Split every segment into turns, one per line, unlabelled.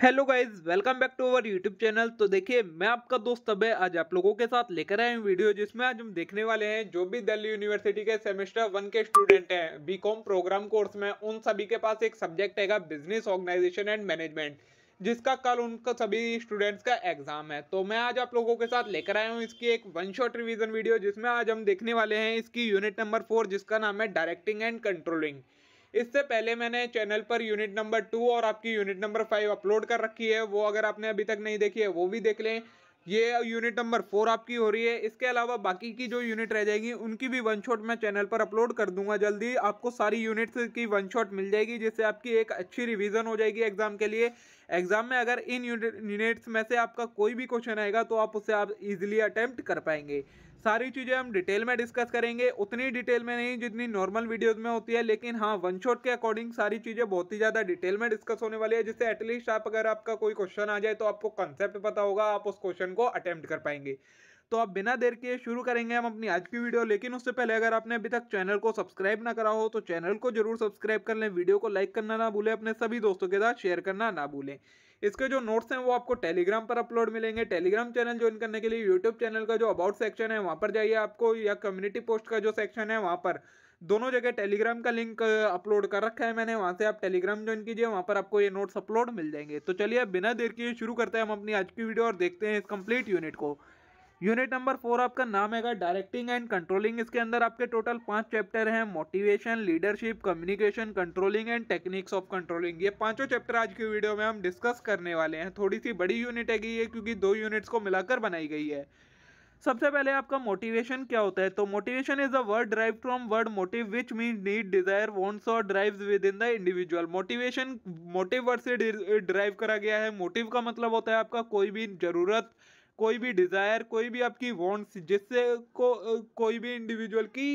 Hello guys, welcome back to our YouTube channel. तो देखिए, मैं आपका दोस्त अभय आज आप लोगों के साथ लेकर आए हैं वीडियो, जिसमें आज हम देखने वाले हैं जो भी दिल्ली यूनिवर्सिटी के सेमेस्टर 1 के स्टूडेंट हैं बीकॉम प्रोग्राम कोर्स में, उन सभी के पास एक सब्जेक्ट है बिजनेस ऑर्गेनाइजेशन एंड मैनेजमेंट, जिसका कल उनका सभी स्टूडेंट्स का एग्जाम है। तो मैं आज आप लोगों के साथ लेकर आया हूँ इसकी एक वन शॉट रिवीजन वीडियो, जिसमें आज हम देखने वाले हैं इसकी यूनिट नंबर 4, जिसका नाम है डायरेक्टिंग एंड कंट्रोलिंग। इससे पहले मैंने चैनल पर यूनिट नंबर 2 और आपकी यूनिट नंबर 5 अपलोड कर रखी है, वो अगर आपने अभी तक नहीं देखी है वो भी देख लें। ये यूनिट नंबर 4 आपकी हो रही है। इसके अलावा बाकी की जो यूनिट रह जाएगी उनकी भी वन शॉट मैं चैनल पर अपलोड कर दूंगा जल्दी। आपको सारी यूनिट्स की वन शॉट मिल जाएगी, जिससे आपकी एक अच्छी रिवीजन हो जाएगी एग्जाम के लिए। एग्जाम में अगर इन यूनिट्स में से आपका कोई भी क्वेश्चन आएगा तो आप उससे आप इजीली अटेम्प्ट कर पाएंगे। सारी चीज़ें हम डिटेल में डिस्कस करेंगे, उतनी डिटेल में नहीं जितनी नॉर्मल वीडियोस में होती है, लेकिन हाँ, वन शॉट के अकॉर्डिंग सारी चीज़ें बहुत ही ज़्यादा डिटेल में डिस्कस होने वाली है, जिससे एटलीस्ट आप अगर आपका कोई क्वेश्चन आ जाए तो आपको कंसेप्ट पता होगा, आप उस क्वेश्चन को अटेम्प्ट कर पाएंगे। तो अब बिना देर के शुरू करेंगे हम अपनी आज की वीडियो। लेकिन उससे पहले अगर आपने अभी तक चैनल को सब्सक्राइब ना करा हो तो चैनल को जरूर सब्सक्राइब कर लें, वीडियो को लाइक करना ना भूलें, अपने सभी दोस्तों के साथ शेयर करना ना भूलें। इसके जो नोट्स हैं वो आपको टेलीग्राम पर अपलोड मिलेंगे। टेलीग्राम चैनल ज्वाइन करने के लिए यूट्यूब चैनल का जो अबाउट सेक्शन है वहाँ पर जाइए आपको, या कम्युनिटी पोस्ट का जो सेक्शन है वहाँ पर, दोनों जगह टेलीग्राम का लिंक अपलोड कर रखा है मैंने, वहाँ से आप टेलीग्राम ज्वाइन कीजिए, वहाँ पर आपको ये नोट्स अपलोड मिल जाएंगे। तो चलिए अब बिना देर किए शुरू करते हैं हम अपनी आज की वीडियो और देखते हैं इस कंप्लीट यूनिट को। यूनिट नंबर 4 आपका नाम है डायरेक्टिंग एंड कंट्रोलिंग। इसके अंदर आपके टोटल 5 चैप्टर हैं: motivation, leadership, communication, controlling and techniques of controlling. ये पांचों चैप्टर आज की वीडियो में हम डिस्कस करने वाले हैं। थोड़ी सी बड़ी यूनिट है ये, क्योंकि 2 यूनिट्स को मिलाकर बनाई गई है। सबसे पहले आपका मोटिवेशन क्या होता है। तो motivation is a word drive from word motive which mean need, desire, wants और drives with in the individual. Motivation motive word से ड्राइव करा गया है। मोटिव का मतलब होता है आपका कोई भी जरूरत, कोई भी डिजायर, कोई भी आपकी वांट्स, जिससे कोई भी इंडिविजुअल की,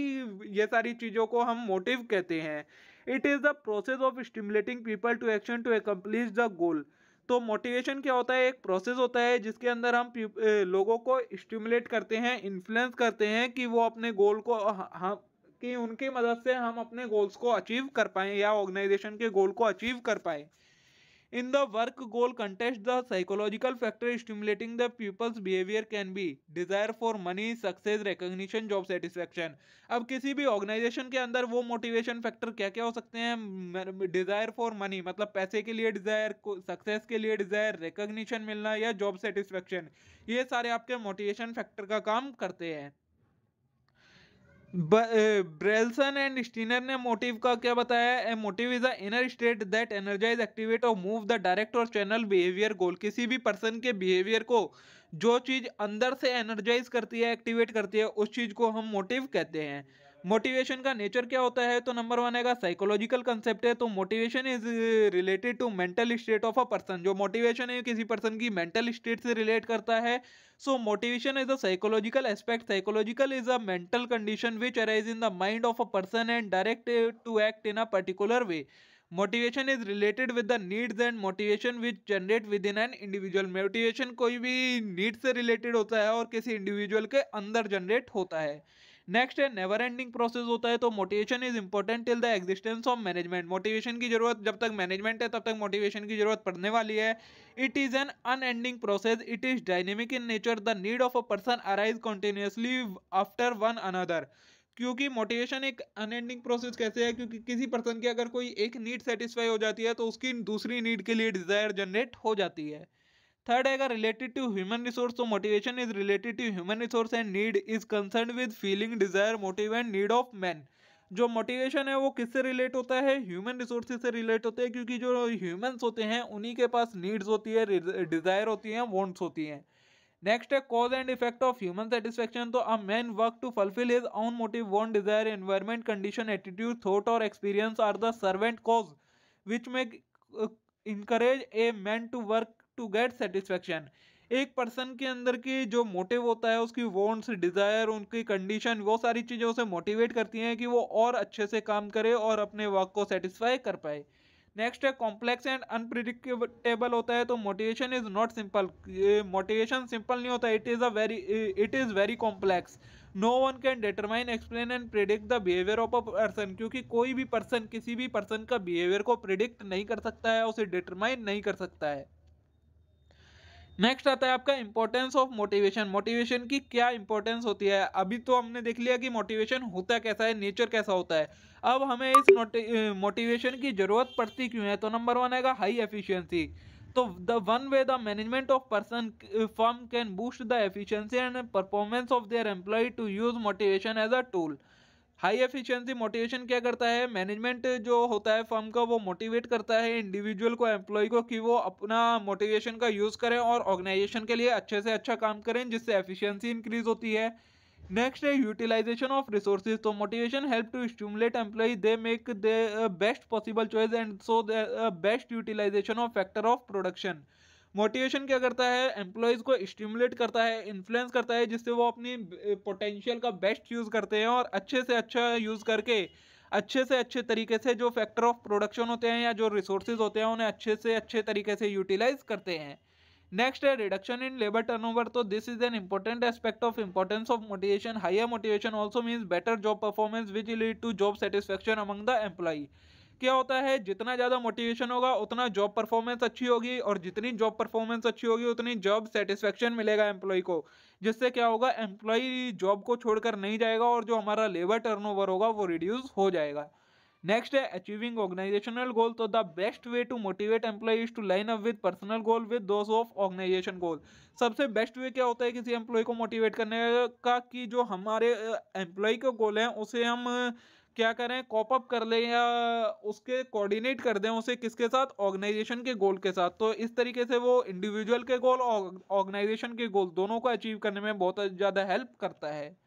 ये सारी चीजों को हम मोटिव कहते हैं। It is the process of stimulating people to action to accomplish the goal. तो मोटिवेशन क्या होता है, एक प्रोसेस होता है जिसके अंदर हम लोगों को स्टिमुलेट करते हैं, इन्फ्लुएंस करते हैं कि वो अपने गोल को हम कि उनकी मदद से हम अपने गोल्स को अचीव कर पाएं या ऑर्गेनाइजेशन के गोल को अचीव कर पाएं। In the work goal context, the psychological factor stimulating the pupil's behavior can be desire for money, success, recognition, job satisfaction. अब किसी भी ऑर्गेनाइजेशन के अंदर वो मोटिवेशन फैक्टर क्या क्या हो सकते हैं। डिजायर फॉर मनी मतलब पैसे के लिए डिजायर, सक्सेस के लिए डिजायर, रिकॉग्निशन मिलना या जॉब सेटिस्फेक्शन, ये सारे आपके मोटिवेशन फैक्टर का काम करते हैं। ब्रेल्सन एंड स्टीनर ने मोटिव का क्या बताया। A motive is a inner state that energize, activate और मूव द डायरेक्ट और चैनल बिहेवियर गोल। किसी भी पर्सन के बिहेवियर को जो चीज अंदर से एनर्जाइज करती है, एक्टिवेट करती है, उस चीज को हम मोटिव कहते हैं। मोटिवेशन का नेचर क्या होता है। तो नंबर 1 है साइकोलॉजिकल कंसेप्ट है। तो motivation is related to mental state of a person. जो मोटिवेशन है किसी पर्सन की मेंटल स्टेट से रिलेट करता है। So motivation is a psychological aspect. Psychological is a mental condition which arises in the mind of a person and directed to act in a particular way. Motivation is related with the needs and motivation which generate within an individual. Motivation कोई भी need से related होता है और किसी individual के अंदर generate होता है। नेक्स्ट है नेवर एंडिंग प्रोसेस होता है। तो motivation is important till the existence of management. Motivation की जरूरत जब तक मैनेजमेंट है तब तक मोटिवेशन की जरूरत पड़ने वाली है। It is an unending process, it is dynamic in nature, the need of a person arise continuously after one another. क्योंकि मोटिवेशन एक अनएंडिंग प्रोसेस कैसे है, क्योंकि किसी पर्सन की अगर कोई एक नीड सेटिस्फाई हो जाती है तो उसकी दूसरी नीड के लिए डिजायर जनरेट हो जाती है। थर्ड आएगा रिलेटेड टू ह्यूमन रिसोर्स। तो motivation is related to human resource and need is concern with feeling, desire, motive and need of man. जो मोटिवेशन है वो किससे रिलेट होता है, ह्यूमन रिसोर्सेज से रिलेट होते हैं, क्योंकि जो ह्यूमंस होते हैं उन्हीं के पास नीड्स होती है, डिजायर होती हैं, वांट्स होती हैं। नेक्स्ट है cause and effect of human satisfaction. तो a man work to fulfil his own motive, want, desire, environment, condition, attitude, thought और experience are the servant cause which make encourage a man to work to get satisfaction. एक person के अंदर की जो motive होता है, उसकी wants, Dzire, उनकी कंडीशन, वो सारी चीजें उसे मोटिवेट करती हैं कि वो और अच्छे से काम करे और अपने वर्क को सेटिस्फाई कर पाए। नेक्स्ट है कॉम्प्लेक्स एंड अनप्रिडिक्टेबल होता है। तो motivation is not simple. Motivation simple नहीं होता, it is very complex. No one can determine, explain and predict the behaviour of a person. क्योंकि कोई भी पर्सन किसी भी पर्सन का बिहेवियर को प्रिडिक्ट नहीं कर सकता है, उसे डिटरमाइन नहीं कर सकता है। नेक्स्ट आता है आपका इंपॉर्टेंस ऑफ मोटिवेशन। मोटिवेशन की क्या इंपॉर्टेंस होती है? अभी तो हमने देख लिया कि मोटिवेशन होता कैसा है, नेचर कैसा होता है। अब हमें इस मोटिवेशन की जरूरत पड़ती क्यों है? तो नंबर वन आएगा हाई एफिशिएंसी। तो the one way the management of person firm can boost the efficiency and performance of their employ to use motivation as a tool. High efficiency motivation क्या करता है? मैनेजमेंट जो होता है firm का, वो मोटिवेट करता है इंडिविजुअल को, एम्प्लॉय को, कि वो अपना मोटिवेशन का यूज करें और ऑर्गेनाइजेशन के लिए अच्छे से अच्छा काम करें, जिससे एफिशिएंसी इंक्रीज होती है। नेक्स्ट है यूटिलाइजेशन ऑफ रिसोर्सेज। तो motivation help to stimulate employ, they make the best possible choice and so the best utilization of factor of production. Motivation क्या करता है? एम्प्लॉयज को स्टिमुलेट करता है, इन्फ्लुएंस करता है, जिससे वो अपनी पोटेंशियल का बेस्ट यूज करते हैं और अच्छे से अच्छा यूज करके अच्छे से अच्छे तरीके से जो फैक्टर ऑफ प्रोडक्शन होते हैं या जो रिसोर्सेज होते हैं उन्हें अच्छे से अच्छे तरीके से यूटिलाइज करते हैं। नेक्स्ट है रिडक्शन इन लेबर टर्नओवर। तो this is an important aspect of importance of motivation. Higher motivation also means better job performance which lead to job satisfaction among the employ. क्या होता है? जितना ज़्यादा मोटिवेशन होगा उतना जॉब परफॉर्मेंस अच्छी होगी, और जितनी जॉब परफॉर्मेंस अच्छी होगी उतनी जॉब सेटिस्फेक्शन मिलेगा एम्प्लॉय को, जिससे क्या होगा? एम्प्लॉय जॉब को छोड़कर नहीं जाएगा और जो हमारा लेबर टर्नओवर होगा वो रिड्यूस हो जाएगा। नेक्स्ट है अचीविंग ऑर्गेनाइजेशनल गोल। तो the best way to motivate employ is to line up with personal goal with those of organisation goal. सबसे बेस्ट वे क्या होता है किसी एम्प्लॉय को मोटिवेट करने का? कि जो हमारे एम्प्लॉय के गोल हैं उसे हम क्या करें? कॉप अप कर लें या उसके कोऑर्डिनेट कर दें उसे किसके साथ? ऑर्गेनाइजेशन के गोल के साथ। तो इस तरीके से वो इंडिविजुअल के गोल और ऑर्गेनाइजेशन के गोल दोनों को अचीव करने में बहुत ज़्यादा हेल्प करता है।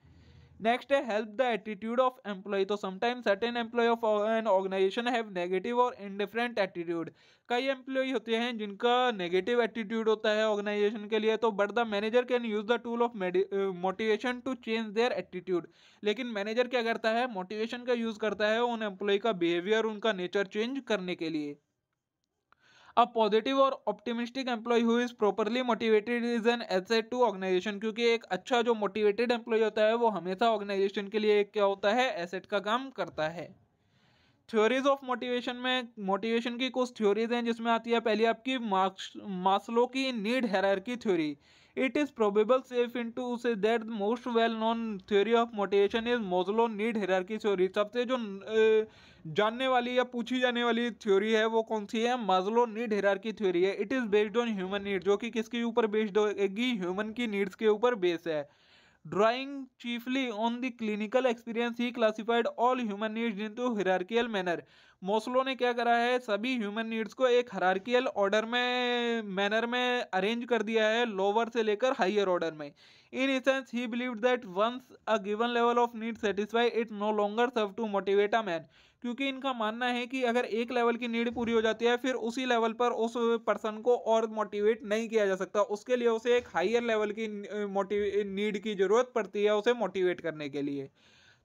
नेक्स्ट है help the attitude of employ. तो sometimes certain employ of an organisation have negative और इनडिफरेंट एटीट्यूड। कई एम्प्लॉय होते हैं जिनका नेगेटिव एटीट्यूड होता है ऑर्गेनाइजेशन के लिए, तो but the manager can use the tool of motivation to change their attitude. लेकिन मैनेजर क्या करता है? मोटिवेशन का यूज करता है उन एम्प्लॉय का बिहेवियर, उनका नेचर चेंज करने के लिए। अ पॉजिटिव और optimistic employ who is properly motivated is an asset to organization. क्योंकि एक अच्छा जो मोटिवेटेड एम्प्लॉय होता है वो हमेशा ऑर्गेनाइजेशन के लिए क्या होता है? एसेट का काम करता है। थ्योरीज ऑफ मोटिवेशन में मोटिवेशन की कुछ थ्योरीज हैं, जिसमें आती है पहली आपकी मास्लो की need hierarchy theory. It is probable safe into say that most well known theory of motivation is Maslow need hierarchy theory. सबसे जो जानने वाली या पूछी जाने वाली थ्योरी है वो कौन सी है? मास्लो नीड हायरार्की थ्योरी है। It is based on human need, जो कि किसके ऊपर बेस्ड होगी? ह्यूमन की नीड्स के ऊपर बेस है। Drawing chiefly on the clinical experience, he classified all human needs into hierarchical manner. मोस्लो ने क्या करा है? सभी ह्यूमन नीड्स को एक हायरार्कियल ऑर्डर में मैनर में अरेंज कर दिया है, लोअर से लेकर हायर ऑर्डर में। In essence he believed that once a given level of need satisfy it no longer serve to motivate a man. क्योंकि इनका मानना है कि अगर एक लेवल की नीड पूरी हो जाती है फिर उसी लेवल पर उस पर्सन को और मोटिवेट नहीं किया जा सकता, उसके लिए उसे एक हायर लेवल की नीड की जरूरत पड़ती है उसे मोटिवेट करने के लिए।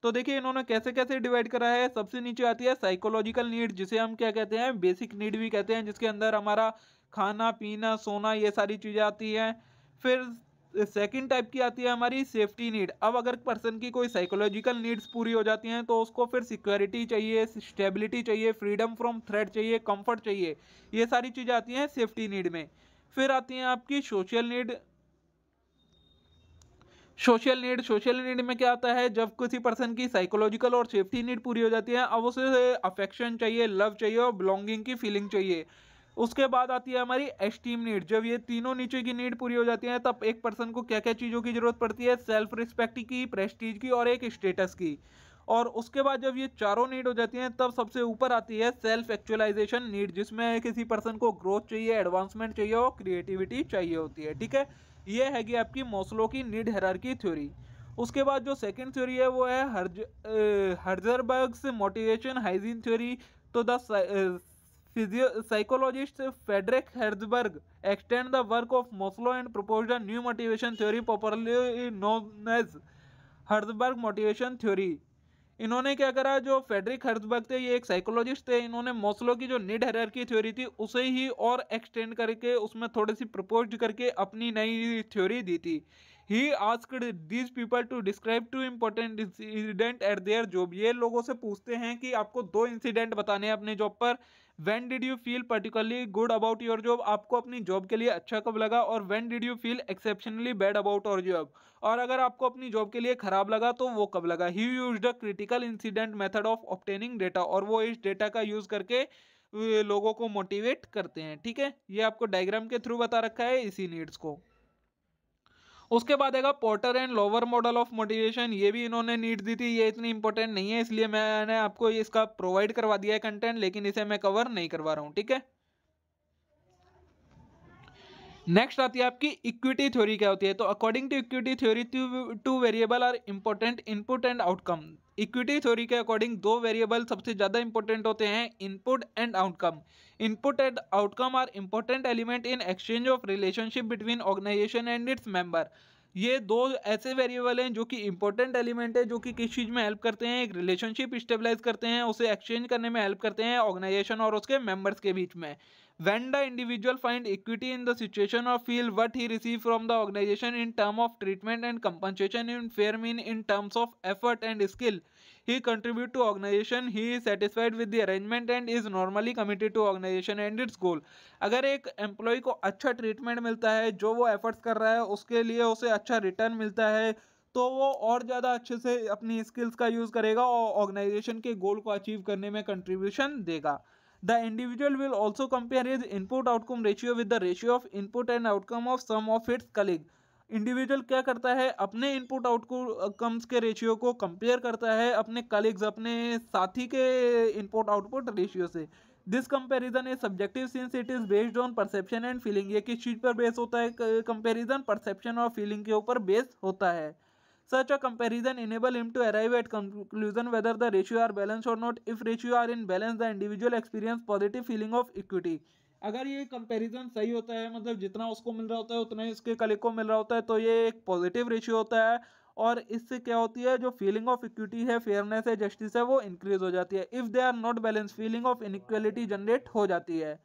तो देखिए इन्होंने कैसे कैसे डिवाइड करा है। सबसे नीचे आती है साइकोलॉजिकल नीड, जिसे हम क्या कहते हैं? बेसिक नीड भी कहते हैं, जिसके अंदर हमारा खाना पीना सोना ये सारी चीजें आती हैं। फिर सेकंड टाइप की आती है हमारी सेफ्टी नीड। अब अगर पर्सन की कोई साइकोलॉजिकल नीड्स पूरी हो जाती हैं तो उसको फिर सिक्योरिटी चाहिए, स्टेबिलिटी चाहिए, फ्रीडम फ्रॉम थ्रेट चाहिए, कंफर्ट चाहिए, ये सारी चीजें आती हैं सेफ्टी नीड में। फिर आती हैं आपकी सोशल नीड। सोशल नीड में क्या आता है? जब किसी पर्सन की साइकोलॉजिकल और सेफ्टी नीड पूरी हो जाती है, अब उसे अफेक्शन चाहिए, लव चाहिए और बिलोंगिंग की फीलिंग चाहिए। उसके बाद आती है हमारी एस्टीम नीड। जब ये तीनों नीचे की नीड पूरी हो जाती है तब एक पर्सन को क्या क्या चीज़ों की जरूरत पड़ती है? सेल्फ रिस्पेक्ट की, प्रेस्टीज की और एक स्टेटस की। और उसके बाद जब ये चारों नीड हो जाती हैं तब सबसे ऊपर आती है सेल्फ एक्चुअलाइजेशन नीड, जिसमें किसी पर्सन को ग्रोथ चाहिए, एडवांसमेंट चाहिए और क्रिएटिविटी चाहिए होती है। ठीक है, ये हैगी आपकी मोस्लो की नीड हायरार्की थ्योरी। उसके बाद जो सेकंड थ्योरी है वो है हर्जरबर्ग्स मोटिवेशन हाइजीन थ्योरी। तो the psychologist Friedrich Herzberg extend the work of Maslow and proposed a new motivation theory popularly known as Herzberg motivation theory. इन्होंने क्या करा? जो फेडरिक हर्जबर्ग थे ये एक साइकोलॉजिस्ट थे, इन्होंने मोस्लो की जो नीड हायरार्की थ्योरी थी उसे ही और एक्सटेंड करके उसमें थोड़ी सी प्रपोज करके अपनी नई थ्योरी दी थी। He asked these people to describe two important incident at their job. ये लोगों से पूछते हैं कि आपको 2 इंसिडेंट बताने हैं अपने जॉब पर, when did you feel particularly good about your job, आपको अपनी जॉब के लिए अच्छा कब लगा, और when did you feel exceptionally bad about your job, और अगर आपको अपनी जॉब के लिए खराब लगा तो वो कब लगा। ही used the critical incident method of obtaining data, और वो इस डेटा का यूज करके लोगों को मोटिवेट करते हैं। ठीक है, ये आपको डायग्राम के थ्रू बता रखा है इसी नीड्स को। उसके बाद आएगा porter and lower model of motivation, ये भी इन्होंने नीड दी थी, ये इतनी इंपॉर्टेंट नहीं है इसलिए मैंने आपको इसका प्रोवाइड करवा दिया है कंटेंट, लेकिन इसे मैं कवर नहीं करवा रहा हूँ। ठीक है, नेक्स्ट आती है आपकी इक्विटी थ्योरी क्या होती है। तो according to equity theory two variable are important, input and outcome. Equity theory के अकॉर्डिंग दो वेरिएबल सबसे ज्यादा इंपॉर्टेंट होते हैं, input and outcome. Input and outcome are important element in exchange of relationship between organisation and its member. ये दो ऐसे variable हैं जो कि इंपॉर्टेंट एलिमेंट है, जो कि किस चीज में हेल्प करते हैं, एक रिलेशनशिप स्टेबलाइज करते हैं, उसे एक्सचेंज करने में हेल्प करते हैं ऑर्गेनाइजेशन और उसके मेंबर्स के बीच में। When the individual find equity in the situation or feel what he receive from the organization in term of treatment and compensation in fair mean in terms of effort and skill he contribute to organization, he is satisfied with the arrangement and is normally committed to organization and its goal। अगर एक employ को अच्छा treatment मिलता है, जो वो efforts कर रहा है उसके लिए उसे अच्छा रिटर्न मिलता है, तो वो और ज़्यादा अच्छे से अपनी स्किल्स का यूज़ करेगा और ऑर्गेनाइजेशन के गोल को अचीव करने में कंट्रीब्यूशन देगा। The individual will also compare his input outcome ratio with the ratio of input and outcome of some of its colleague। Individual क्या करता है, अपने इनपुट आउटकम्स के रेशियो को कंपेयर करता है अपने कलीग्स, अपने साथी के इनपुट आउटपुट रेशियो से। This comparison is subjective since it is based on perception and feeling. ये किस चीज पर बेस होता है, कंपैरिजन परसेप्शन और फीलिंग के ऊपर बेस होता है। Such a comparison enable him to arrive at conclusion whether the ratio are balanced or not. If ratio are in balance, the individual experience positive feeling of equity। अगर ये comparison सही होता है, मतलब जितना उसको मिल रहा होता है उतना ही उसके कलीग को मिल रहा होता है, तो ये एक पॉजिटिव रेशियो होता है, और इससे क्या होती है, जो फीलिंग ऑफ इक्विटी है, फेयरनेस है, जस्टिस है, वो इंक्रीज हो जाती है। If they are not balance, feeling of inequality generate हो जाती है।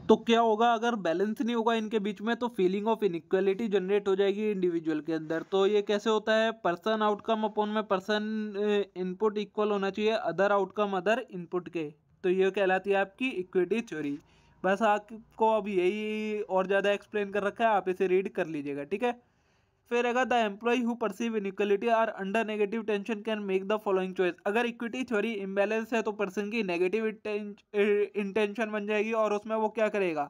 तो क्या होगा, अगर बैलेंस नहीं होगा इनके बीच में, तो फीलिंग ऑफ इनइक्वालिटी जनरेट हो जाएगी इंडिविजुअल के अंदर। तो ये कैसे होता है, पर्सन आउटकम अपॉन में पर्सन इनपुट इक्वल होना चाहिए अदर आउटकम अदर इनपुट के। तो ये कहलाती है आपकी इक्विटी थ्योरी। बस आपको अब यही और ज़्यादा एक्सप्लेन कर रखा है, आप इसे रीड कर लीजिएगा। ठीक है, फिर अगर the employ who perceive inequality are under negative tension can make the following choice. अगर इक्विटी थ्योरी इम्बैलेंस है तो पर्सन की नेगेटिव इंटेंशन बन जाएगी, और उसमें वो क्या करेगा,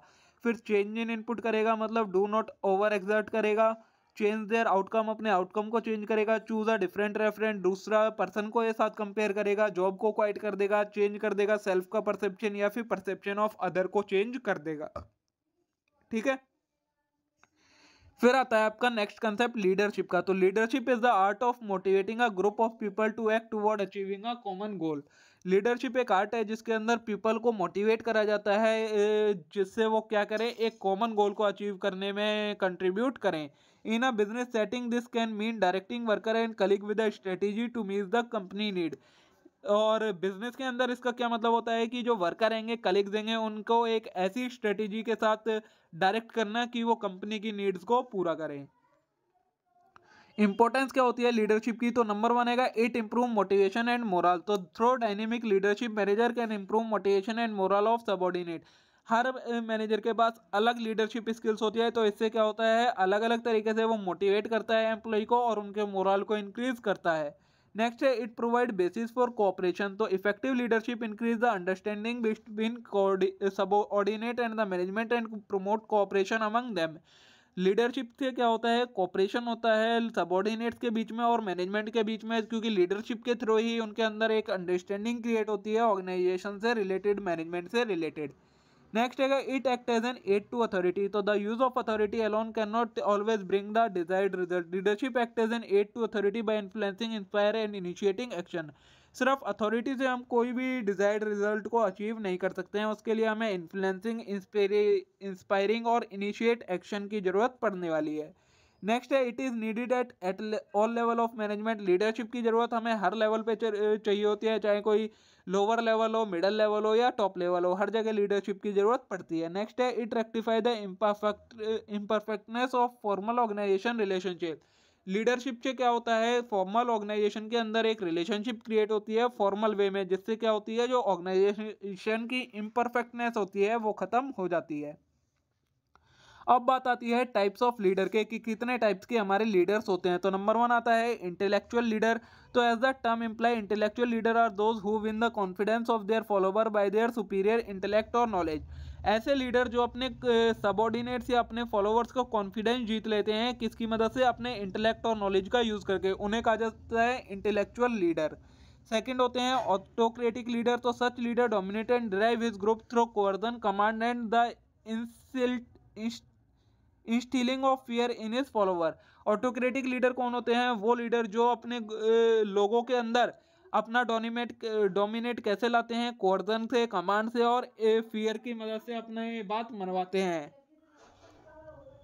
फिर चेंज इन इनपुट करेगा, मतलब डू नॉट ओवर एक्सर्ट करेगा, चेंज देयर आउटकम, अपने आउटकम को चेंज करेगा, चूज अ डिफरेंट रेफरेंस, दूसरा पर्सन को ये साथ कंपेयर करेगा, जॉब को क्वाइट कर देगा, चेंज कर देगा सेल्फ का परसेप्शन, या फिर परसेप्शन ऑफ अदर को चेंज कर देगा। ठीक है, फिर आता है आपका नेक्स्ट कंसेप्ट लीडरशिप का। तो leadership is the art of motivating a group of people to act toward achieving a common goal. Leadership एक आर्ट है जिसके अंदर पीपल को मोटिवेट करा जाता है, जिससे वो क्या करें, एक कॉमन गोल को अचीव करने में कंट्रीब्यूट करें। In a business setting this can mean directing worker and colleague with a strategy to meet the company need. और बिजनेस के अंदर इसका क्या मतलब होता है कि जो वर्कर रहेंगे, कलीग्स देंगे, उनको एक ऐसी स्ट्रेटेजी के साथ डायरेक्ट करना कि वो कंपनी की नीड्स को पूरा करें। इंपॉर्टेंस क्या होती है लीडरशिप की, तो नंबर 1 है it improve motivation and morale. तो through dynamic leadership manager can improve motivation and morale of subordinate. हर मैनेजर के पास अलग लीडरशिप स्किल्स होती है, तो इससे क्या होता है, अलग अलग तरीके से वो मोटिवेट करता है एम्प्लॉय को और उनके मोरल को इंक्रीज करता है। नेक्स्ट है it provide basis for cooperation. तो effective leadership increase the understanding between subordinate and the management and promote cooperation among them. Leadership से क्या होता है, कोऑपरेशन होता है सबऑर्डिनेट्स के बीच में और मैनेजमेंट के बीच में, क्योंकि लीडरशिप के थ्रू ही उनके अंदर एक अंडरस्टैंडिंग क्रिएट होती है ऑर्गेनाइजेशन से रिलेटेड, मैनेजमेंट से रिलेटेड। नेक्स्ट है it act as an aid to authority. तो the use of authority alone can not always bring the desired result. Leadership act as an aid to authority by influencing, inspire and initiating action. सिर्फ authority से हम कोई भी desired result को achieve नहीं कर सकते हैं, उसके लिए हमें इन्फ्लुएंसिंग, इंस्पायरिंग और इनिशिएट एक्शन की जरूरत पड़ने वाली है। नेक्स्ट है it is needed at all level of management. Leadership की जरूरत हमें हर लेवल पे चाहिए होती है, चाहे कोई लोअर लेवल हो, मिडल लेवल हो या टॉप लेवल हो, हर जगह लीडरशिप की जरूरत पड़ती है। नेक्स्ट है it rectify the imperfectness of formal organisation relationship. Leadership से क्या होता है, फॉर्मल ऑर्गेनाइजेशन के अंदर एक रिलेशनशिप क्रिएट होती है फॉर्मल वे में, जिससे क्या होती है जो ऑर्गेनाइजेशन की इम्परफेक्टनेस होती है वो खत्म हो जाती है। अब बात आती है टाइप्स ऑफ लीडर के कि कितने टाइप्स के हमारे लीडर्स होते हैं। तो नंबर 1 आता है इंटेलेक्चुअल लीडर। तो as the term imply intellectual leader are those who win the confidence of their follower by their superior intellect और नॉलेज। ऐसे लीडर जो अपने सबॉर्डिनेट्स या अपने फॉलोवर्स को कॉन्फिडेंस जीत लेते हैं किसकी मदद से, अपने इंटेलेक्ट और नॉलेज का यूज करके, उन्हें कहा जाता है इंटेलेक्चुअल लीडर। सेकंड होते हैं ऑटोक्रेटिक लीडर। तो such leader dominate and drive his group through coercion command and the instilling of fear in his follower. Autocratic leader कौन होते हैं, वो लीडर जो अपने लोगों के अंदर अपना डोमिनेट कैसे लाते हैं, कोर्जन से, कमांड से और फियर की मदद से अपने बात मनवाते हैं।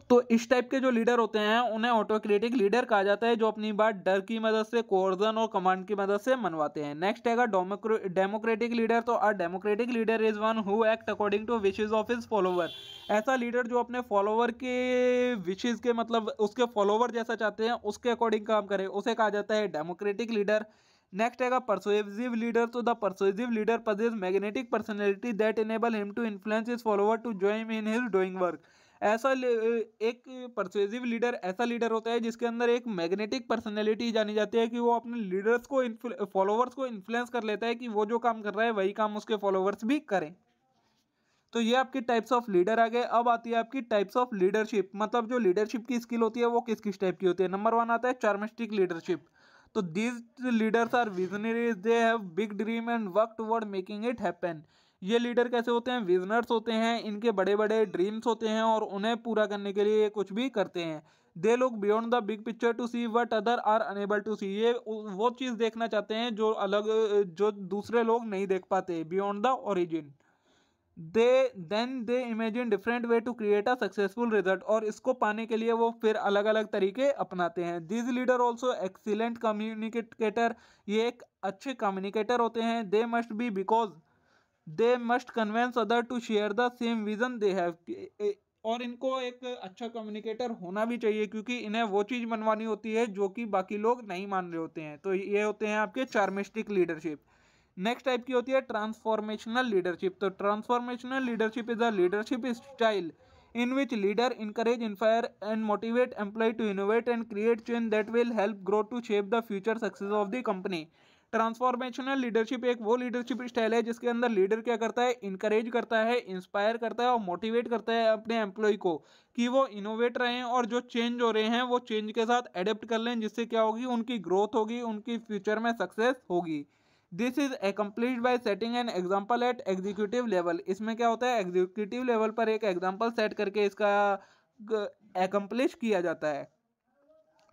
तो इस टाइप के जो लीडर होते हैं उन्हें ऑटोक्रेटिक लीडर कहा जाता है, जो अपनी बात डर की मदद से, कोर्जन और कमांड की मदद से मनवाते हैं। नेक्स्ट है डेमोक्रेटिक लीडर। तो a democratic leader is one who act according to wishes of his follower. ऐसा लीडर जो अपने फॉलोवर के विशेस के, मतलब उसके फॉलोवर जैसा चाहते हैं उसके अकॉर्डिंग काम करे, उसे कहा जाता है डेमोक्रेटिक लीडर। नेक्स्ट है परसुएसिव लीडर। तो the persuasive leader possess magnetic personality that enable him to influence his follower to join in his doing work. एक परसुएसिव लीडर ऐसा लीडर होता है जिसके अंदर एक मैग्नेटिक पर्सनैलिटी जानी जाती है कि वो अपने लीडर्स को, फॉलोवर्स को इन्फ्लुएंस कर लेता है कि वो जो काम कर रहा है वही काम उसके फॉलोवर्स भी करें। तो ये आपकी टाइप्स ऑफ लीडर आ गए। अब आती है आपकी टाइप्स ऑफ लीडरशिप, मतलब जो लीडरशिप की स्किल होती है वो किस किस टाइप की होती है। नंबर 1 आता है चार्मिस्टिक लीडरशिप। तो these leaders are visionaries, they have big dream and work toward making it happen. ये लीडर कैसे होते हैं, विजनर्स होते हैं, इनके बड़े बड़े ड्रीम्स होते हैं और उन्हें पूरा करने के लिए कुछ भी करते हैं। They look beyond the big picture to see what other are unable to see. ये वो चीज़ देखना चाहते हैं जो जो दूसरे लोग नहीं देख पाते, beyond the origin. They imagine different way to create a successful result, और इसको पाने के लिए वो फिर अलग अलग तरीके अपनाते हैं। This leader also excellent communicator. ये एक अच्छे कम्युनिकेटर होते हैं। They must be because they must convince other to share the same vision they have. और इनको एक अच्छा कम्युनिकेटर होना भी चाहिए क्योंकि इन्हें वो चीज़ मनवानी होती है जो कि बाकी लोग नहीं मान रहे होते हैं। तो ये होते हैं आपके चार्मिस्टिक लीडरशिप। नेक्स्ट टाइप की होती है ट्रांसफॉर्मेशनल लीडरशिप। तो transformational leadership is a leadership style in which leader encourage, inspire and motivate employee to innovate and create change that will help grow to shape the future success of the company। Transformational leadership एक वो leadership style है जिसके अंदर leader क्या करता है, encourage करता है, इंस्पायर करता है और मोटिवेट करता है अपने एम्प्लॉय को कि वो इनोवेट रहें और जो चेंज हो रहे हैं वो चेंज के साथ एडेप्ट कर लें, जिससे क्या होगी, उनकी ग्रोथ होगी, उनकी फ्यूचर में सक्सेस होगी। This is accomplished by setting an example at executive level. इसमें क्या होता है, एग्जीक्यूटिव लेवल पर एक एग्जाम्पल सेट करके इसका अकम्प्लिश किया जाता है।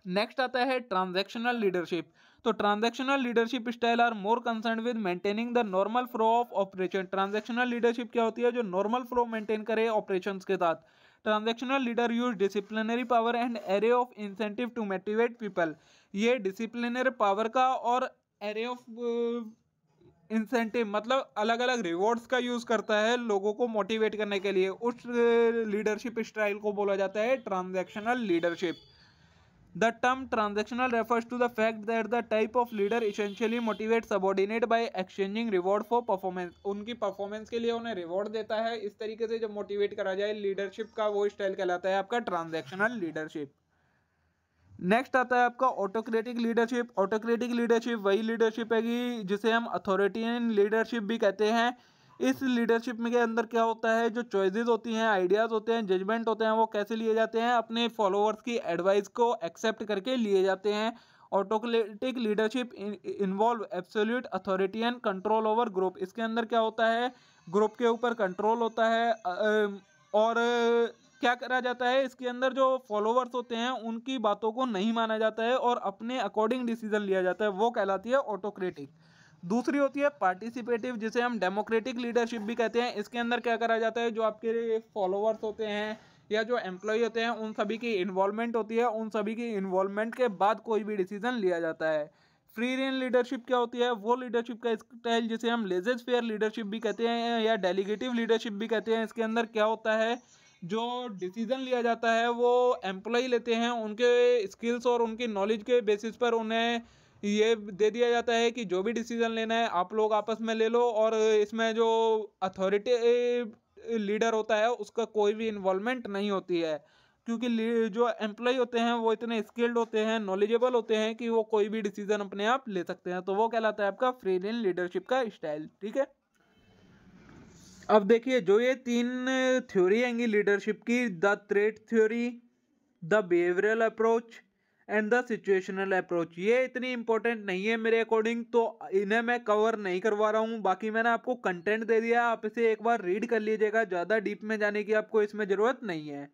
नेक्स्ट आता है ट्रांजैक्शनल लीडरशिप। तो transactional leadership style are more concern with maintaining the normal flow of operation. Transactional leadership क्या होती है, जो नॉर्मल फ्लो मेंटेन करे ऑपरेशंस के साथ। Transactional leader use disciplinary power and array of incentive to motivate people. ये disciplinary power का और एरे ऑफ इंसेंटिव, मतलब अलग अलग रिवॉर्ड्स का यूज करता है लोगों को मोटिवेट करने के लिए। उस लीडरशिप स्टाइल को बोला जाता है transactional leadership. The term transactional refers to the fact that the type of leader essentially motivates subordinate by exchanging reward for performance। उनकी परफॉर्मेंस के लिए उन्हें रिवॉर्ड देता है, इस तरीके से जब मोटिवेट करा जाए लीडरशिप का, वो स्टाइल कहलाता है आपका ट्रांजैक्शनल लीडरशिप। नेक्स्ट आता है आपका ऑटोक्रेटिक लीडरशिप। ऑटोक्रेटिक लीडरशिप वही लीडरशिप है कि जिसे हम अथॉरिटेरियन लीडरशिप भी कहते हैं। इस लीडरशिप में के अंदर क्या होता है, जो चॉइसेस होती हैं, आइडियाज़ होते हैं, जजमेंट होते हैं, वो कैसे लिए जाते हैं, अपने फॉलोअर्स की एडवाइस को एक्सेप्ट करके लिए जाते हैं। Autocratic leadership involve absolute authority and control over group. इसके अंदर क्या होता है, ग्रुप के ऊपर कंट्रोल होता है और क्या करा जाता है, इसके अंदर जो फॉलोवर्स होते हैं उनकी बातों को नहीं माना जाता है और अपने अकॉर्डिंग डिसीजन लिया जाता है, वो कहलाती है ऑटोक्रेटिक। दूसरी होती है पार्टिसिपेटिव, जिसे हम डेमोक्रेटिक लीडरशिप भी कहते हैं। इसके अंदर क्या करा जाता है, जो आपके फॉलोवर्स होते हैं या जो एम्प्लॉय होते हैं उन सभी की इन्वॉल्वमेंट होती है, उन सभी की इन्वॉल्वमेंट के बाद कोई भी डिसीजन लिया जाता है। फ्री रेन लीडरशिप क्या होती है, वो लीडरशिप का स्टाइल जिसे हम लेजेस फेयर लीडरशिप भी कहते हैं या डेलीगेटिव लीडरशिप भी कहते हैं। इसके अंदर क्या होता है, जो डिसीजन लिया जाता है वो एम्प्लॉय लेते हैं, उनके स्किल्स और उनकी नॉलेज के बेसिस पर उन्हें ये दे दिया जाता है कि जो भी डिसीजन लेना है आप लोग आपस में ले लो, और इसमें जो अथॉरिटी लीडर होता है उसका कोई भी इन्वॉल्वमेंट नहीं होती है, क्योंकि जो एम्प्लॉय होते हैं वो इतने स्किल्ड होते हैं, नॉलेजेबल होते हैं कि वो कोई भी डिसीजन अपने आप ले सकते हैं। तो वो कहलाता है आपका फ्री इन लीडरशिप का स्टाइल। ठीक है, अब देखिए जो ये तीन थ्योरी आएंगी लीडरशिप की, the threat theory, the behavioural approach and the situational approach, ये इतनी इंपॉर्टेंट नहीं है मेरे अकॉर्डिंग, तो इन्हें मैं कवर नहीं करवा रहा हूँ। बाकी मैंने आपको कंटेंट दे दिया, आप इसे एक बार रीड कर लीजिएगा, ज़्यादा डीप में जाने की आपको इसमें ज़रूरत नहीं है।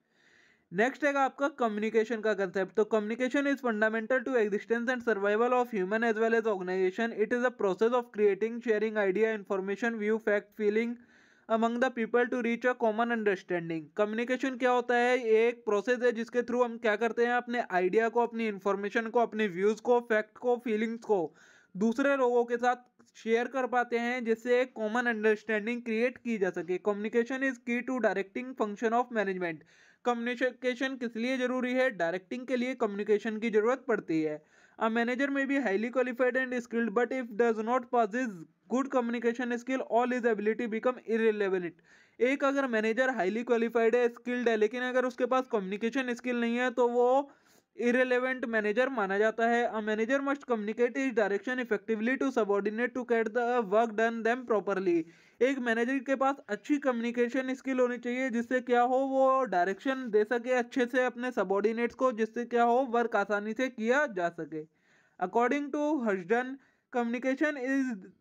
नेक्स्ट है आपका कम्युनिकेशन का कंसेप्ट। तो communication is fundamental to existence and survival of human as well as organisation. It is a process of creating, sharing idea, information, view, fact, feeling among the people to reach a common understanding. Communication क्या होता है? ये एक process है जिसके through हम क्या करते हैं, अपने आइडिया को, अपनी इंफॉर्मेशन को, अपने व्यूज को, फैक्ट को, फीलिंग्स को दूसरे लोगों के साथ शेयर कर पाते हैं, जिससे एक कॉमन अंडरस्टैंडिंग क्रिएट की जा सके। Communication is key to directing function of management. Communication किस लिए जरूरी है? डायरेक्टिंग के लिए कम्युनिकेशन की जरूरत पड़ती है। अ मैनेजर में be highly qualified and skilled, but if does not possess good communication skill, all is ability become irrelevant. एक अगर मैनेजर हाईली क्वालिफाइड है, स्किल्ड है, लेकिन अगर उसके पास कम्युनिकेशन स्किल नहीं है तो वो इररिलेवेंट मैनेजर माना जाता है। A manager must communicate is direction effectively to subordinate to get the work done them properly. एक मैनेजर के पास अच्छी कम्युनिकेशन स्किल होनी चाहिए, जिससे क्या हो, वो डायरेक्शन दे सके अच्छे से अपने सबऑर्डिनेट्स को, जिससे क्या हो, वर्क आसानी से किया जा सके। According to Herzen, communication is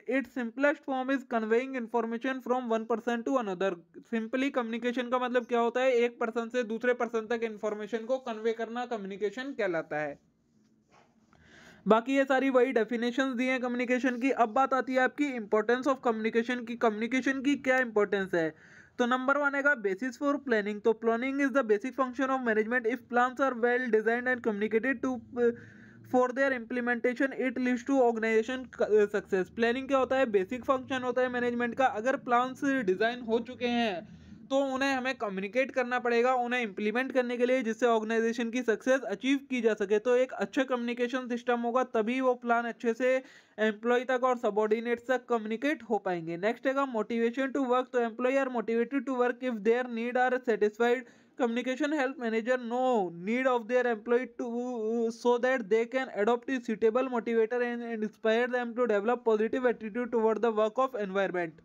its simplest form is conveying information from one person to another. Simply communication का मतलब क्या होता है? एक पर्सन से दूसरे पर्सन तक इंफॉर्मेशन को कन्वे करना कम्युनिकेशन कहलाता है। बाकी ये सारी वही डेफिनेशंस दी हैं कम्युनिकेशन की। अब बात आती है आपकी इंपॉर्टेंस ऑफ कम्युनिकेशन की। कम्युनिकेशन की क्या इंपॉर्टेंस है? तो नंबर वन है बेसिस फॉर प्लानिंग। तो planning is the basic function of management. If plans are well designed and communicated to for their implementation, it leads to organisation success. Planning क्या होता है? Basic function होता है management का। अगर plans design हो चुके हैं तो उन्हें हमें कम्युनिकेट करना पड़ेगा उन्हें इम्प्लीमेंट करने के लिए, जिससे ऑर्गेनाइजेशन की सक्सेस अचीव की जा सके। तो एक अच्छा कम्युनिकेशन सिस्टम होगा तभी वो प्लान अच्छे से एम्प्लॉय तक और सबऑर्डिनेट्स तक कम्युनिकेट हो पाएंगे। नेक्स्ट है मोटिवेशन टू वर्क। तो employ are motivated to work if their need are satisfied. Communication help manager know need of their employee to so that they can adopt a suitable motivator and inspire them to develop positive attitude toward the work of environment।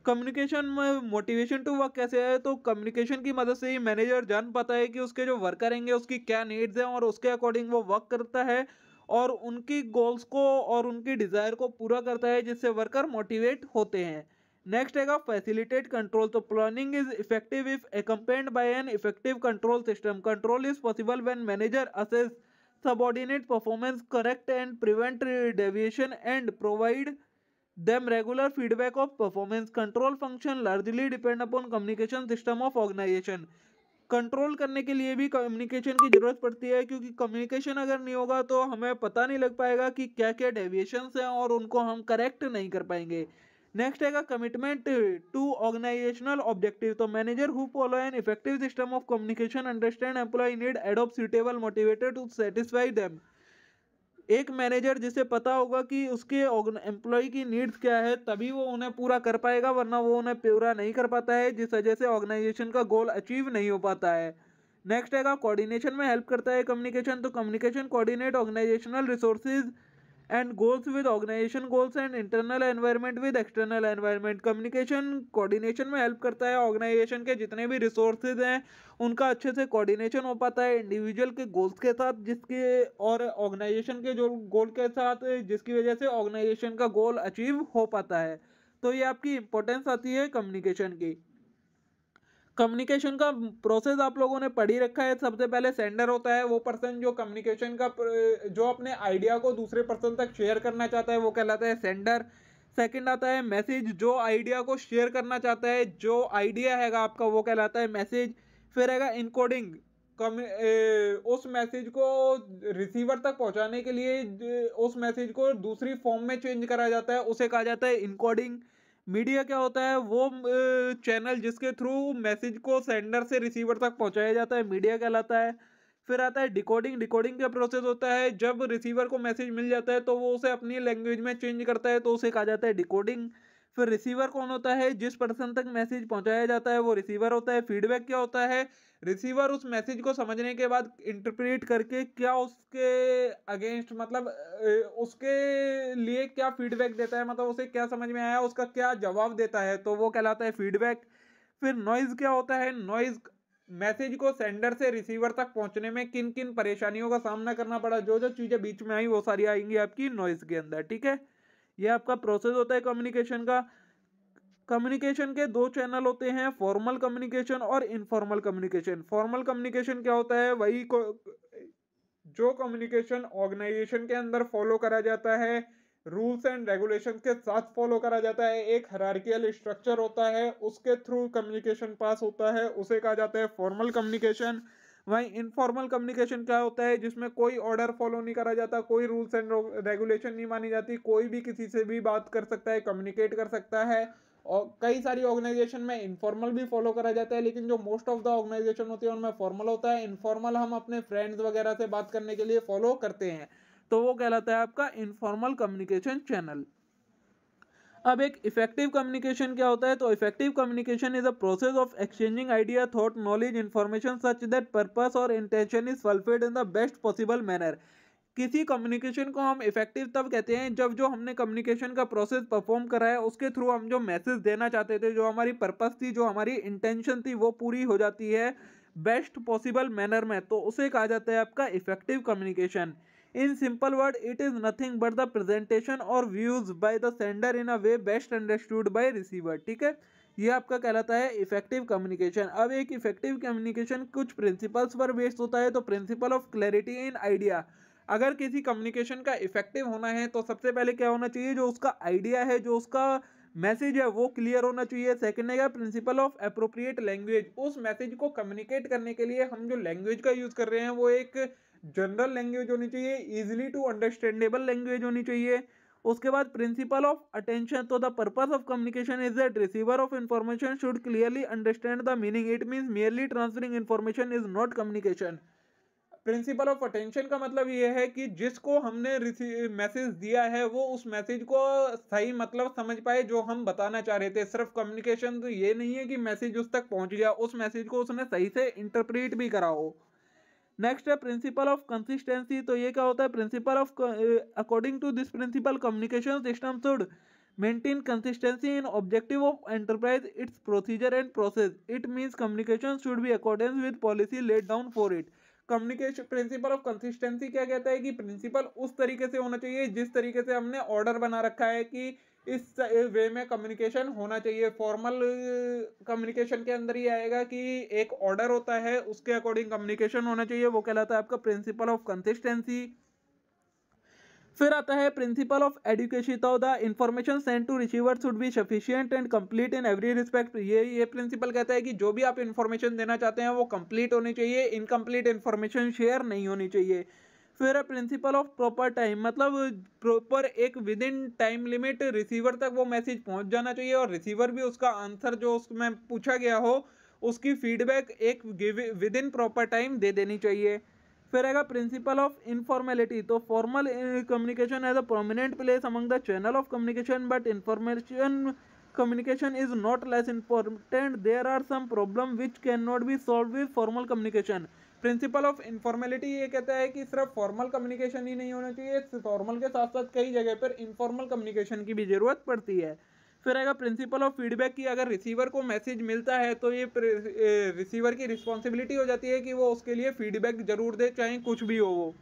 Communication में motivation to work कैसे है? तो communication की मदद से ही manager जान पाता है कि उसके जो वर्कर रहेंगे उसकी क्या नीड्स हैं, और उसके अकॉर्डिंग वो वर्क करता है और उनकी गोल्स को और उनकी डिजायर को पूरा करता है, जिससे वर्कर मोटिवेट होते हैं। नेक्स्ट है फैसिलिटेट कंट्रोल। तो planning is effective if accompanied by an effective control system. Control is possible when manager assess subordinate performance correct and prevent deviation and provide them regular feedback of performance। Control function largely depend upon communication system of organization। Control करने के लिए भी communication की जरूरत पड़ती है, क्योंकि communication अगर नहीं होगा तो हमें पता नहीं लग पाएगा कि क्या क्या डेविएशंस हैं और उनको हम करेक्ट नहीं कर पाएंगे। नेक्स्ट है कमिटमेंट टू ऑर्गेनाइजेशनल ऑब्जेक्टिव। तो manager who follow an effective system of communication understand employ need, adopt suitable motivator to satisfy them. एक मैनेजर जिसे पता होगा कि उसके एम्प्लॉय की नीड्स क्या है, तभी वो उन्हें पूरा कर पाएगा, वरना वो उन्हें पूरा नहीं कर पाता है, जिस वजह से ऑर्गेनाइजेशन का गोल अचीव नहीं हो पाता है। नेक्स्ट है कोऑर्डिनेशन में हेल्प करता है कम्युनिकेशन। तो communication coordinate organisational resources and goals with organization goals and internal environment with external environment। Communication coordination में हेल्प करता है, ऑर्गेनाइजेशन के जितने भी रिसोर्सेज हैं उनका अच्छे से कोऑर्डिनेशन हो पाता है इंडिविजुअल के गोल्स के साथ, जिसके और ऑर्गेनाइजेशन के जो गोल के साथ, जिसकी वजह से ऑर्गेनाइजेशन का गोल अचीव हो पाता है। तो ये आपकी इंपॉर्टेंस आती है कम्युनिकेशन की। कम्युनिकेशन का प्रोसेस आप लोगों ने पढ़ ही रखा है। सबसे पहले सेंडर होता है, वो पर्सन जो कम्युनिकेशन का जो अपने आइडिया को दूसरे पर्सन तक शेयर करना चाहता है वो कहलाता है सेंडर। सेकंड आता है मैसेज, जो आइडिया को शेयर करना चाहता है, जो आइडिया हैगा आपका वो कहलाता है मैसेज। फिर हैगा इनकोडिंग, उस मैसेज को रिसीवर तक पहुंचाने के लिए उस मैसेज को दूसरी फॉर्म में चेंज करा जाता है, उसे कहा जाता है इनकोडिंग। मीडिया क्या होता है, वो चैनल जिसके थ्रू मैसेज को सेंडर से रिसीवर तक पहुंचाया जाता है, मीडिया कहलाता है। फिर आता है डिकोडिंग। डिकोडिंग का प्रोसेस होता है जब रिसीवर को मैसेज मिल जाता है तो वो उसे अपनी लैंग्वेज में चेंज करता है, तो उसे कहा जाता है डिकोडिंग। फिर रिसीवर कौन होता है, जिस पर्सन तक मैसेज पहुंचाया जाता है वो रिसीवर होता है। फीडबैक क्या होता है, रिसीवर उस मैसेज को समझने के बाद इंटरप्रेट करके क्या उसके अगेंस्ट, मतलब उसके लिए क्या फीडबैक देता है, मतलब उसे क्या समझ में आया, उसका क्या जवाब देता है, तो वो कहलाता है फीडबैक। फिर नॉइज क्या होता है, नॉइज मैसेज को सेंडर से रिसीवर तक पहुंचने में किन किन परेशानियों का सामना करना पड़ा, जो जो चीजें बीच में आई वो सारी आएंगी आपकी नॉइज के अंदर। ठीक है, ये आपका प्रोसेस होता है कम्युनिकेशन का। कम्युनिकेशन के दो चैनल होते हैं, फॉर्मल कम्युनिकेशन और इनफॉर्मल कम्युनिकेशन। फॉर्मल कम्युनिकेशन क्या होता है, वही जो कम्युनिकेशन ऑर्गेनाइजेशन के अंदर फॉलो करा जाता है, रूल्स एंड रेगुलेशन के साथ फॉलो करा जाता है, एक हायरार्कियल स्ट्रक्चर होता है, उसके थ्रू कम्युनिकेशन पास होता है, उसे कहा जाता है फॉर्मल कम्युनिकेशन। वहीं इनफॉर्मल कम्युनिकेशन क्या होता है, जिसमें कोई ऑर्डर फॉलो नहीं करा जाता, कोई रूल्स एंड रेगुलेशन नहीं मानी जाती, कोई भी किसी से भी बात कर सकता है, कम्युनिकेट कर सकता है। और कई सारी ऑर्गेनाइजेशन में इनफॉर्मल भी फॉलो करा जाता है, लेकिन जो मोस्ट ऑफ द ऑर्गेनाइजेशन होती है उनमें फॉर्मल होता है। इनफॉर्मल हम अपने फ्रेंड्स वगैरह से बात करने के लिए फॉलो करते हैं, तो वो कहलाता है आपका इनफॉर्मल कम्युनिकेशन चैनल। अब एक इफेक्टिव कम्युनिकेशन क्या होता है, तो effective communication is a process of exchanging idea, thought, knowledge, information such that purpose और intention is fulfilled in the best possible manner. किसी कम्युनिकेशन को हम इफेक्टिव तब कहते हैं जब जो हमने कम्युनिकेशन का प्रोसेस परफॉर्म करा है उसके थ्रू हम जो मैसेज देना चाहते थे, जो हमारी पर्पस थी, जो हमारी इंटेंशन थी, वो पूरी हो जाती है बेस्ट पॉसिबल मैनर में, तो उसे कहा जाता है आपका effective communication. In simple word it is nothing but the presentation और views by the sender in a way best understood by receiver. ठीक है, ये आपका कहलाता है इफेक्टिव कम्युनिकेशन। अब एक इफेक्टिव कम्युनिकेशन कुछ प्रिंसिपल्स पर बेस्ड होता है, तो principle of clarity in idea. अगर किसी कम्युनिकेशन का इफेक्टिव होना है तो सबसे पहले क्या होना चाहिए, जो उसका आइडिया है, जो उसका मैसेज है, वो क्लियर होना चाहिए। सेकंड है प्रिंसिपल ऑफ एप्रोप्रिएट लैंग्वेज। उस मैसेज को कम्युनिकेट करने के लिए हम जो लैंग्वेज का यूज कर रहे हैं वो एक जनरल लैंग्वेज होनी चाहिए, इजीली टू अंडरस्टैंडेबल लैंग्वेज होनी चाहिए। उसके बाद प्रिंसिपल ऑफ अटेंशन, तो the purpose of communication is that receiver of information should clearly understand the meaning. It means merely transferring information is not communication. Principle of attention का मतलब ये है कि जिसको हमने मैसेज दिया है वो उस मैसेज को सही मतलब समझ पाए जो हम बताना चाह रहे थे। सिर्फ कम्युनिकेशन तो ये नहीं है कि मैसेज उस तक पहुंच गया, उस मैसेज को उसने सही से इंटरप्रेट भी करा हो। नेक्स्ट है प्रिंसिपल ऑफ कंसिस्टेंसी। तो ये क्या होता है, principle of according to this principle communication system should maintain consistency in objective of enterprise, its procedure and process. It means communication should be accordance with policy laid down for it. Communication principle of consistency क्या कहता है कि principal उस तरीके से होना चाहिए जिस तरीके से हमने ऑर्डर बना रखा है कि इस वे में कम्युनिकेशन होना चाहिए। फॉर्मल कम्युनिकेशन के अंदर ही आएगा कि एक ऑर्डर होता है उसके अकॉर्डिंग कम्युनिकेशन होना चाहिए, वो कहलाता है आपका प्रिंसिपल ऑफ कंसिस्टेंसी। फिर आता है प्रिंसिपल ऑफ एडुकेशन। तो the information send to receiver should be sufficient and complete in every respect. ये प्रिंसिपल कहता है कि जो भी आप इंफॉर्मेशन देना चाहते हैं वो कंप्लीट होनी चाहिए, इनकम्प्लीट इंफॉर्मेशन शेयर नहीं होनी चाहिए। फिर है प्रिंसिपल ऑफ प्रॉपर टाइम, मतलब प्रॉपर एक with in time limit receiver तक वो मैसेज पहुंच जाना चाहिए और रिसीवर भी उसका आंसर जो उसमें पूछा गया हो उसकी फीडबैक एक विद इन प्रॉपर टाइम दे देनी चाहिए। फिर आएगा प्रिंसिपल ऑफ इनफॉर्मेलिटी। तो formal communication has a prominent place among the channel of communication but information communication is not less important. There are some problem which cannot be solved with formal communication. Principle of informality ये कहता है कि सिर्फ formal communication ही नहीं होना चाहिए, formal के साथ साथ कई जगह पर इनफॉर्मल कम्युनिकेशन की भी जरूरत पड़ती है। फिर आएगा प्रिंसिपल ऑफ फीडबैक की। अगर रिसीवर को मैसेज मिलता है तो ये रिसीवर की रिस्पॉन्सिबिलिटी हो जाती है कि वो उसके लिए फीडबैक जरूर दे, चाहे कुछ भी हो वो।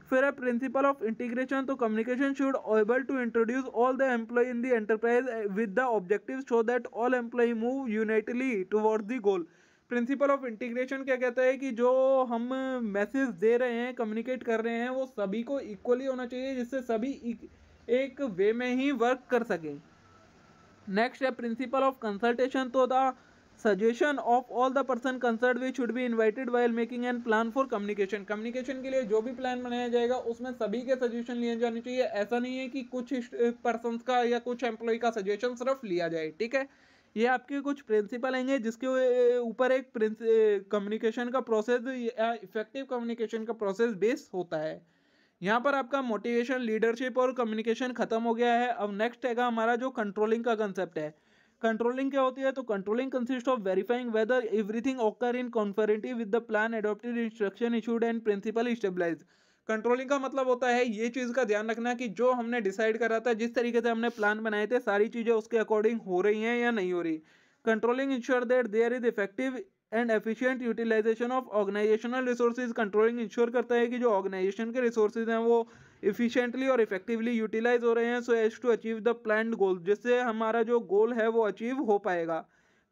फिर है प्रिंसिपल ऑफ इंटीग्रेशन। तो communication should able to introduce all the employ in the enterprise with the objective so that all employ move unitedly towards the goal. Principle of integration क्या कहता है कि जो हम मैसेज दे रहे हैं, कम्युनिकेट कर रहे हैं, वो सभी को इक्वली होना चाहिए जिससे सभी एक वे में ही वर्क कर सकें। नेक्स्ट है प्रिंसिपल ऑफ कंसल्टेशन। तो the suggestion of all the person concern we should be invited while making an plan for communication. Communication के लिए जो भी प्लान बनाया जाएगा उसमें सभी के सजेशन लिए जाने चाहिए। ऐसा नहीं है कि कुछ पर्सन का या कुछ एम्प्लॉय का सजेशन सिर्फ लिया जाए, ठीक है। ये आपके कुछ प्रिंसिपल आएंगे जिसके ऊपर एक कम्युनिकेशन का प्रोसेस या इफेक्टिव कम्युनिकेशन का प्रोसेस बेस होता है। यहाँ पर आपका मोटिवेशन, लीडरशिप और कम्युनिकेशन खत्म हो गया है। अब नेक्स्ट है हमारा जो कंट्रोलिंग का कंसेप्ट है। कंट्रोलिंग क्या होती है? तो controlling consist of verifying whether everything occur in conformity with the plan adopted, instruction issued and principle established. Controlling का मतलब होता है ये चीज़ का ध्यान रखना कि जो हमने डिसाइड करा था, जिस तरीके से हमने प्लान बनाए थे, सारी चीज़ें उसके अकॉर्डिंग हो रही हैं या नहीं हो रही। Controlling ensure that there is effective and efficient utilisation of organisational resources. Controlling ensure करता है कि जो ऑर्गेनाइजेशन के रिसोर्सेज हैं वो इफिशिएंटली और इफेक्टिवली यूटिलाइज हो रहे हैं, so as to achieve the planned goal, जिससे हमारा जो गोल है वो अचीव हो पाएगा।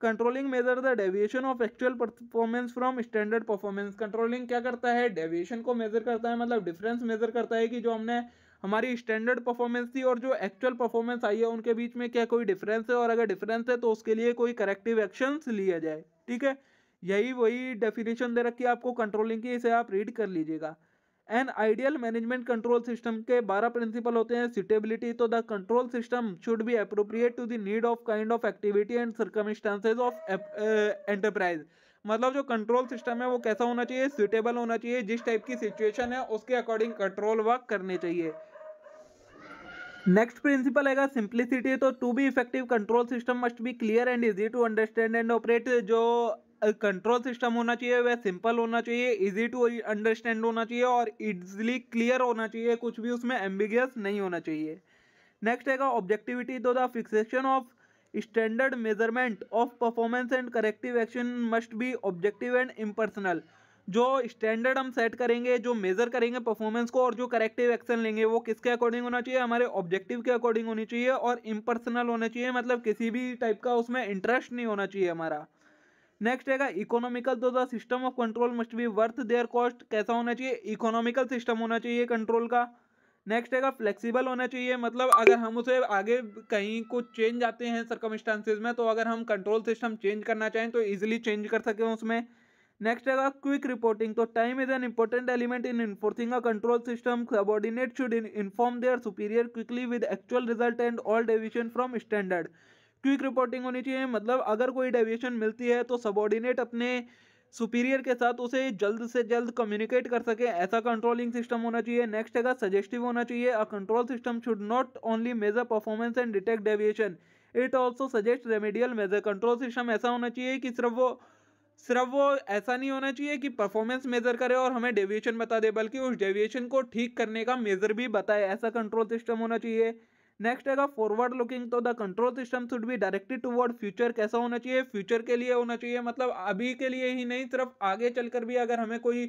Controlling measure the deviation of actual performance from standard performance. Controlling क्या करता है? डेविएशन को मेजर करता है, मतलब डिफरेंस मेजर करता है कि जो हमने हमारी स्टैंडर्ड परफॉर्मेंस थी और जो एक्चुअल परफॉर्मेंस आई है उनके बीच में क्या कोई डिफरेंस है, और अगर डिफरेंस है तो उसके लिए कोई करेक्टिव एक्शंस लिया जाए, ठीक है। यही वही डेफिनेशन दे रखी है आपको कंट्रोलिंग की, इसे आप रीड कर लीजिएगा। An ideal management control system के 12 प्रिंसिपल होते हैं। सुटेबिलिटी, तो the control system should be appropriate to the need of kind of activity and circumstances of enterprise. मतलब जो कंट्रोल सिस्टम है वो कैसा होना चाहिए? सुटेबल होना चाहिए, जिस टाइप की सिचुएशन है उसके अकॉर्डिंग कंट्रोल वर्क करने चाहिए। नेक्स्ट प्रिंसिपल है सिंप्लिसिटी, तो to be effective control system must be clear and easy to understand and operate. जो कंट्रोल सिस्टम होना चाहिए वह सिंपल होना चाहिए, इजी टू अंडरस्टैंड होना चाहिए और इजीली क्लियर होना चाहिए, कुछ भी उसमें एम्बिगियस नहीं होना चाहिए। नेक्स्ट है ऑब्जेक्टिविटी, तो the fixation of standard measurement of performance and corrective action must be objective and impersonal. जो स्टैंडर्ड हम सेट करेंगे, जो मेजर करेंगे परफॉर्मेंस को, और जो करेक्टिव एक्शन लेंगे वो किसके अकॉर्डिंग होना चाहिए? हमारे ऑब्जेक्टिव के अकॉर्डिंग होनी चाहिए और इम्पर्सनल होना चाहिए, मतलब किसी भी टाइप का उसमें इंटरेस्ट नहीं होना चाहिए हमारा। नेक्स्ट है इकोनॉमिकल, तो the system of control must be worth there cost. कैसा होना चाहिए? इकोनॉमिकल सिस्टम होना चाहिए कंट्रोल का। नेक्स्ट है फ्लेक्सिबल होना चाहिए, मतलब अगर हम उसे आगे कहीं कुछ चेंज आते हैं सर्कमस्टांसेस में, तो अगर हम कंट्रोल सिस्टम चेंज करना चाहें तो इजीली चेंज कर सकें उसमें। नेक्स्ट है क्विक रिपोर्टिंग, तो time is an important element in enforcing a control system. Subordinate should inform there superior quickly with actual result and all deviation from standard. Quick reporting होनी चाहिए, मतलब अगर कोई डेविएशन मिलती है तो सबऑर्डिनेट अपने सुपीरियर के साथ उसे जल्द से जल्द कम्युनिकेट कर सके, ऐसा कंट्रोलिंग सिस्टम होना चाहिए। नेक्स्ट है सजेस्टिव होना चाहिए। A control system should not only measure performance and detect deviation, it also suggest remedial measure. Control system ऐसा होना चाहिए कि सिर्फ वो ऐसा नहीं होना चाहिए कि परफॉर्मेंस मेजर करे और हमें डेविएशन बता दे, बल्कि उस डेविएशन को ठीक करने का मेजर भी बताए, ऐसा कंट्रोल सिस्टम होना चाहिए। नेक्स्ट है फॉरवर्ड लुकिंग, तो the control system should be directed toward future. कैसा होना चाहिए? फ्यूचर के लिए होना चाहिए, मतलब अभी के लिए ही नहीं, सिर्फ आगे चलकर भी अगर हमें कोई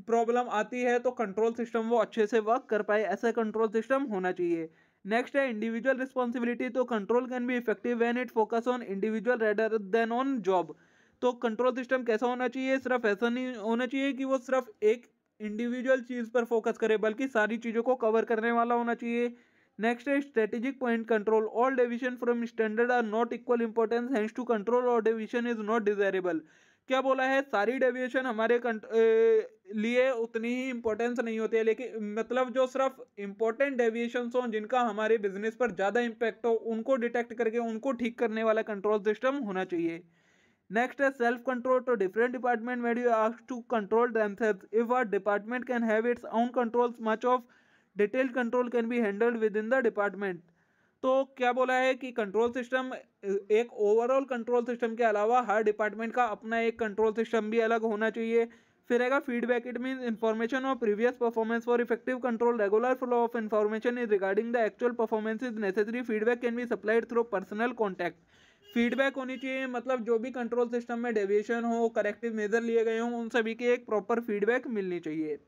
प्रॉब्लम आती है तो कंट्रोल सिस्टम वो अच्छे से वर्क कर पाए, ऐसा कंट्रोल सिस्टम होना चाहिए। नेक्स्ट है इंडिविजुअल रिस्पॉन्सिबिलिटी, तो control can be effective when it focus on individual rather than on job. तो कंट्रोल सिस्टम कैसा होना चाहिए? सिर्फ ऐसा नहीं होना चाहिए कि वो सिर्फ एक इंडिविजुअल चीज पर फोकस करे, बल्कि सारी चीजों को कवर करने वाला होना चाहिए। नेक्स्ट है strategic point control, all deviation from standard are not equal importance, hence to control और डेविएशन इज नॉट डिजायरेबल। क्या बोला है? सारी डेविएशन हमारे लिए उतनी ही इंपॉर्टेंस नहीं होती है, लेकिन मतलब जो सिर्फ इंपॉर्टेंट डेविएशन हो, जिनका हमारे बिजनेस पर ज्यादा इंपैक्ट हो, उनको डिटेक्ट करके उनको ठीक करने वाला कंट्रोल सिस्टम होना चाहिए। नेक्स्ट है सेल्फ कंट्रोल, तो डिफरेंट डिपार्टमेंट में you ask to control themselves, if a department can have its own controls, much of detailed control can be handled with in the department. तो क्या बोला है कि कंट्रोल सिस्टम, एक overall control system के अलावा हर department का अपना एक कंट्रोल सिस्टम भी अलग होना चाहिए। फिर आएगा feedback, it means information of previous performance for effective control, regular flow of information is regarding the actual performance is necessary, feedback can be supplied through personal contact. Feedback होनी चाहिए, मतलब जो भी कंट्रोल सिस्टम में deviation हो, corrective major लिए गए हों, उन सभी की एक प्रॉपर फीडबैक मिलनी चाहिए।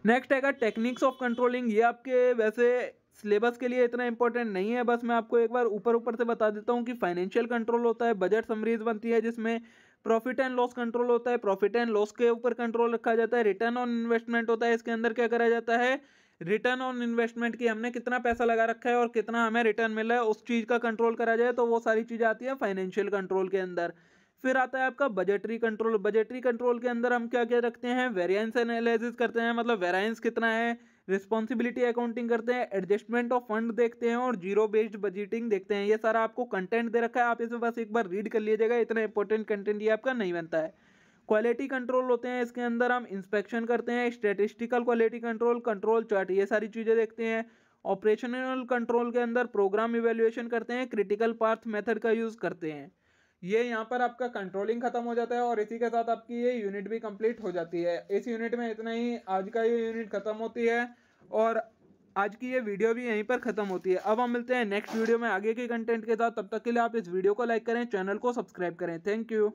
नेक्स्ट है टेक्निक्स ऑफ कंट्रोलिंग, ये आपके वैसे सिलेबस के लिए इतना इंपॉर्टेंट नहीं है, बस मैं आपको एक बार ऊपर ऊपर से बता देता हूँ कि फाइनेंशियल कंट्रोल होता है, बजट समरीज बनती है जिसमें प्रॉफिट एंड लॉस कंट्रोल होता है, प्रॉफिट एंड लॉस के ऊपर कंट्रोल रखा जाता है, रिटर्न ऑन इन्वेस्टमेंट होता है, इसके अंदर क्या करा जाता है? रिटर्न ऑन इन्वेस्टमेंट की हमने कितना पैसा लगा रखा है और कितना हमें रिटर्न मिल रहा है उस चीज़ का कंट्रोल करा जाए तो वो सारी चीज़ें आती है फाइनेंशियल कंट्रोल के अंदर। फिर आता है आपका बजटरी कंट्रोल। बजटरी कंट्रोल के अंदर हम क्या क्या रखते हैं, वेरिएंस एनालिसिस करते हैं, मतलब वेरिएंस कितना है, रिस्पॉन्सिबिलिटी अकाउंटिंग करते हैं, एडजस्टमेंट ऑफ फंड देखते हैं और जीरो बेस्ड बजटिंग देखते हैं। ये सारा आपको कंटेंट दे रखा है, आप इसे बस एक बार रीड कर लीजिएगा, इतना इंपॉर्टेंट कंटेंट ये आपका नहीं बनता है। क्वालिटी कंट्रोल होते हैं, इसके अंदर हम इंस्पेक्शन करते हैं, statistical quality control, control chart, ये सारी चीज़ें देखते हैं। ऑपरेशनल कंट्रोल के अंदर प्रोग्राम इवेल्युएशन करते हैं, क्रिटिकल पाथ मेथड का यूज़ करते हैं। ये यहाँ पर आपका कंट्रोलिंग खत्म हो जाता है और इसी के साथ आपकी ये यूनिट भी कंप्लीट हो जाती है। इस यूनिट में इतना ही, आज का ये यूनिट खत्म होती है और आज की ये वीडियो भी यहीं पर खत्म होती है। अब हम मिलते हैं नेक्स्ट वीडियो में आगे के कंटेंट के साथ। तब तक के लिए आप इस वीडियो को लाइक करें, चैनल को सब्सक्राइब करें। Thank you.